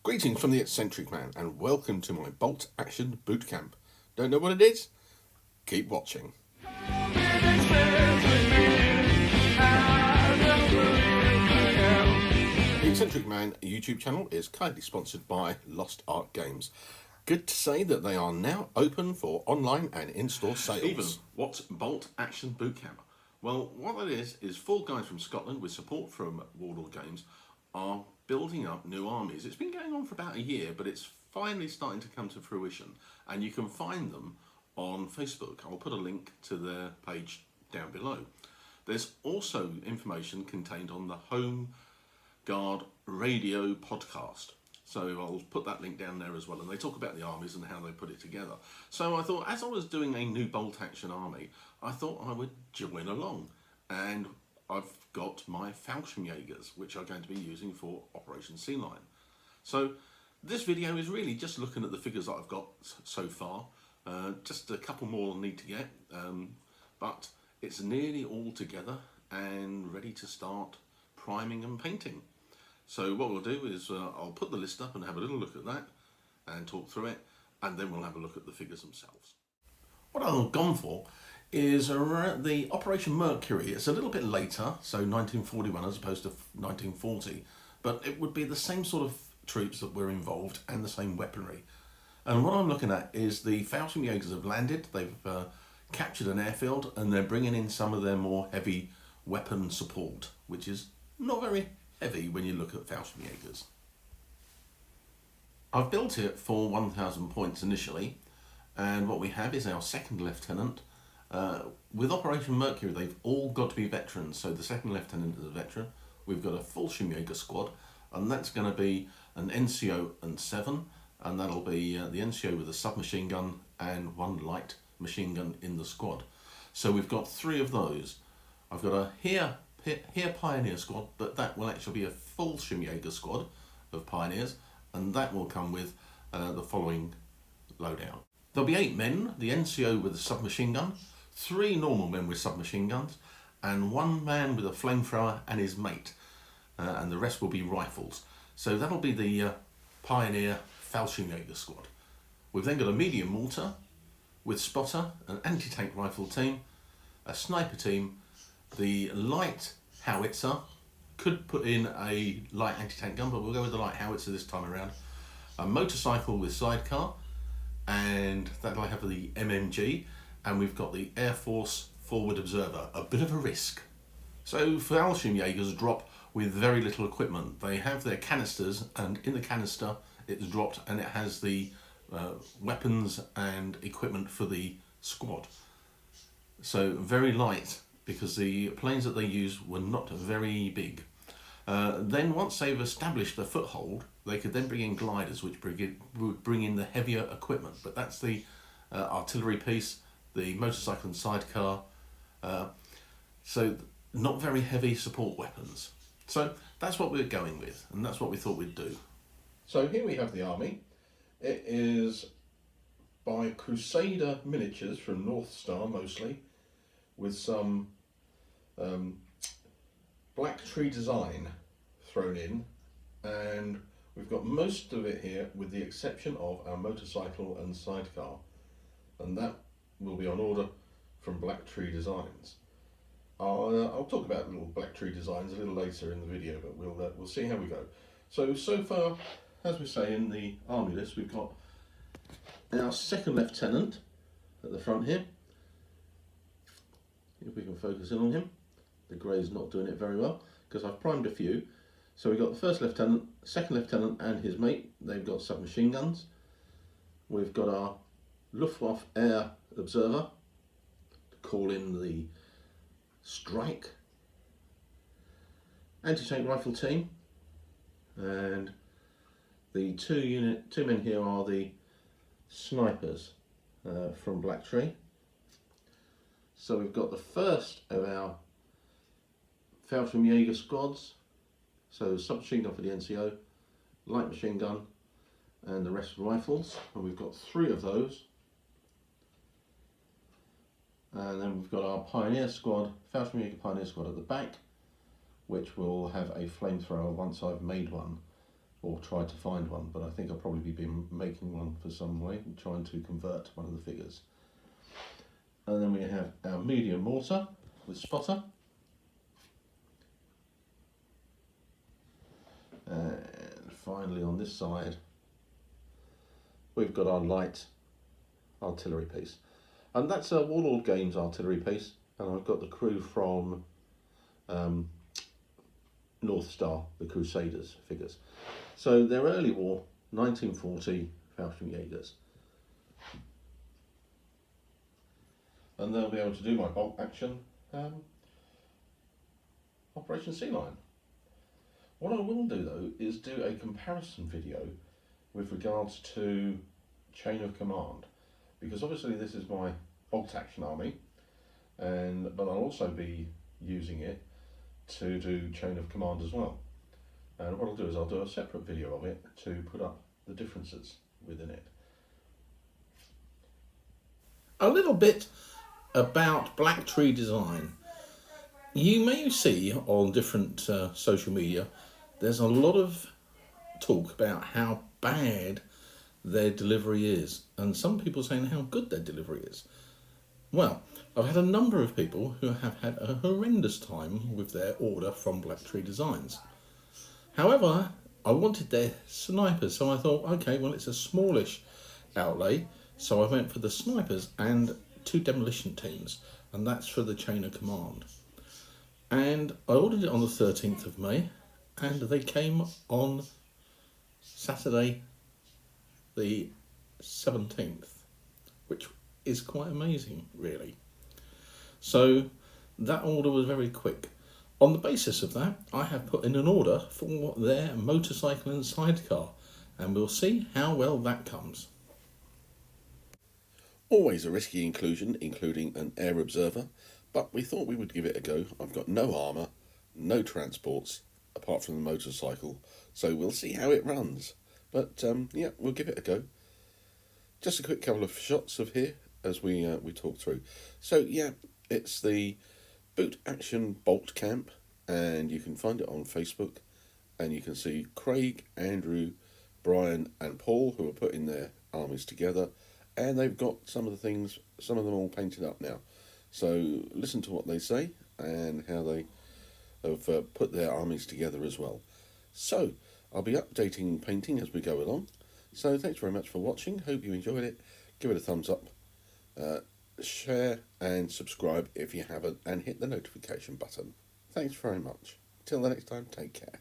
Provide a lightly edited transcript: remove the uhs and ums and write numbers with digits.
Greetings from the Eccentric Man and welcome to my bolt action boot camp. Don't know what it is? Keep watching. The Eccentric Man YouTube channel is kindly sponsored by Lost Art Games. Good to say that they are now open for online and in-store sales. Even, what's bolt action boot camp? Well, what that is 4 guys from Scotland with support from Warlord Games are building up new armies. It's been going on for about a year, but it's finally starting to come to fruition, and you can find them on Facebook. I'll put a link to their page down below. There's also information contained on the Home Guard radio podcast, so I'll put that link down there as well, and they talk about the armies and how they put it together. So I thought, as I was doing a new bolt action army, I thought I would join along, and I've got my Fallschirmjägers, which I'm going to be using for Operation Sea Lion. So this video is really just looking at the figures that I've got so far. Just a couple more I'll need to get, but it's nearly all together and ready to start priming and painting. So what we'll do is I'll put the list up and have a little look at that and talk through it, and then we'll have a look at the figures themselves. What I've gone for is the Operation Mercury. It's a little bit later, so 1941 as opposed to 1940, but it would be the same sort of troops that were involved and the same weaponry. And what I'm looking at is the Fallschirmjägers have landed, they've captured an airfield, and they're bringing in some of their more heavy weapon support, which is not very heavy when you look at Fallschirmjägers. I've built it for 1,000 points initially, and what we have is our second lieutenant. With Operation Mercury, they've all got to be veterans, so the second lieutenant is a veteran. We've got a Fallschirmjäger squad, and that's going to be an NCO and 7, and that'll be the NCO with a submachine gun and 1 light machine gun in the squad. So we've got 3 of those. I've got a Here Pioneer squad, but that will actually be a Fallschirmjäger squad of Pioneers, and that will come with the following loadout. There'll be 8 men, the NCO with a submachine gun, 3 normal men with submachine guns, and 1 man with a flamethrower and his mate, and the rest will be rifles. So that'll be the Pioneer Fallschirmjäger squad. We've then got a medium mortar with spotter, an anti-tank rifle team, a sniper team, the light howitzer. Could put in a light anti-tank gun, but we'll go with the light howitzer this time around. A motorcycle with sidecar, and that'll have the MMG, and we've got the Air Force Forward Observer, a bit of a risk. So Fallschirmjägers drop with very little equipment. They have their canisters, and in the canister it's dropped, and it has the weapons and equipment for the squad. So very light, because the planes that they used were not very big. Then once they've established the foothold, they could then bring in gliders, which would bring in the heavier equipment. But that's the artillery piece, the motorcycle and sidecar. So not very heavy support weapons. So that's what we're going with, and that's what we thought we'd do. So here we have the army. It is by Crusader Miniatures from North Star mostly, with some Black Tree design thrown in, and we've got most of it here with the exception of our motorcycle and sidecar, and that will be on order from Black Tree Designs. I'll talk about little Black Tree Designs a little later in the video, but we'll see how we go. So far, as we say in the army list, we've got our second lieutenant at the front here. If we can focus in on him. The grey's not doing it very well because I've primed a few. So we've got the first lieutenant, second lieutenant and his mate. They've got submachine guns. We've got our Luftwaffe Air Observer to call in the strike. Anti-tank rifle team, and the two men here are the snipers from Black Tree. So we've got the first of our Fallschirmjäger squads, so submachine gun for the NCO, light machine gun, and the rest rifles, and we've got 3 of those. And then we've got our Pioneer squad, Fallschirmjäger Pioneer squad at the back, which will have a flamethrower once I've made one, or tried to find one, but I think I'll probably be making one for some way, trying to convert one of the figures. And then we have our medium mortar with spotter. And finally on this side, we've got our light artillery piece. And that's a Warlord Games artillery piece, and I've got the crew from North Star, the Crusaders figures. So they're early war, 1940 Fallschirmjägers. And they'll be able to do my bolt action Operation Sea Lion. What I will do though is do a comparison video with regards to chain of command, because obviously this is my bolt action army, but I'll also be using it to do chain of command as well. And what I'll do is I'll do a separate video of it to put up the differences within it. A little bit about Black Tree Design. You may see on different social media, there's a lot of talk about how bad their delivery is, and some people saying how good their delivery is. Well, I've had a number of people who have had a horrendous time with their order from Black Tree Designs. However, I wanted their snipers, so I thought, okay, well, it's a smallish outlay, so I went for the snipers and 2 demolition teams, and that's for the chain of command. And I ordered it on the 13th of May, and they came on Saturday the 17th, which is quite amazing, really. So that order was very quick. On the basis of that, I have put in an order for their motorcycle and sidecar, and we'll see how well that comes. Always a risky inclusion, including an air observer, but we thought we would give it a go. I've got no armour, no transports, apart from the motorcycle, so we'll see how it runs. But yeah, we'll give it a go. Just a quick couple of shots of here as we talk through. So yeah, it's the Boot Action Bolt Camp, and you can find it on Facebook, and you can see Craig, Andrew, Brian and Paul, who are putting their armies together, and they've got some of the things, some of them all painted up now. So listen to what they say and how they have put their armies together as well. So I'll be updating painting as we go along. So thanks very much for watching. Hope you enjoyed it. Give it a thumbs up, share and subscribe if you haven't, and hit the notification button. Thanks very much. Till the next time, take care.